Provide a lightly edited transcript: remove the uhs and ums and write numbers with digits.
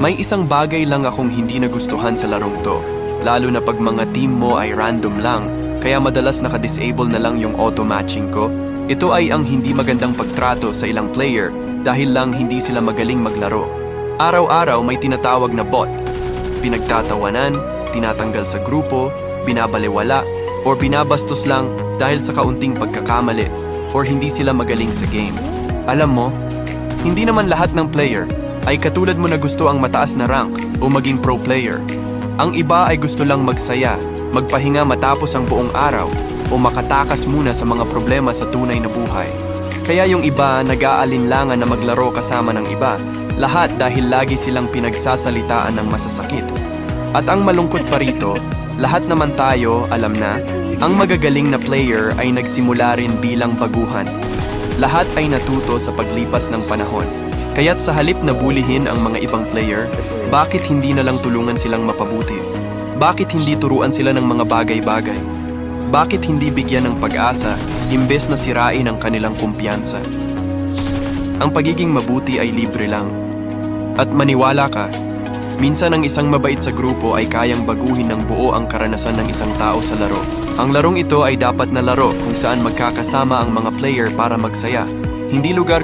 May isang bagay lang akong hindi nagustuhan sa larong to, lalo na pag mga team mo ay random lang, kaya madalas naka-disable na lang yung auto-matching ko. Ito ay ang hindi magandang pagtrato sa ilang player dahil lang hindi sila magaling maglaro. Araw-araw may tinatawag na bot, pinagtatawanan, tinatanggal sa grupo, binabalewala, or binabastos lang dahil sa kaunting pagkakamali or hindi sila magaling sa game. Alam mo, hindi naman lahat ng player ay katulad mo na gusto ang mataas na rank o maging pro player. Ang iba ay gusto lang magsaya, magpahinga matapos ang buong araw o makatakas muna sa mga problema sa tunay na buhay. Kaya yung iba nag-aalinlangan na maglaro kasama ng iba, lahat dahil lagi silang pinagsasalitaan ng masasakit. At ang malungkot pa rito, lahat naman tayo, alam na, ang magagaling na player ay nagsimula rin bilang baguhan. Lahat ay natuto sa paglipas ng panahon. Kaya't sa halip na bulihin ang mga ibang player, bakit hindi na lang tulungan silang mapabuti? Bakit hindi turuan sila ng mga bagay-bagay? Bakit hindi bigyan ng pag-asa, imbes na sirain ang kanilang kumpiyansa? Ang pagiging mabuti ay libre lang. At maniwala ka, minsan ang isang mabait sa grupo ay kayang baguhin ng buo ang karanasan ng isang tao sa laro. Ang larong ito ay dapat na laro kung saan magkakasama ang mga player para magsaya. Hindi lugar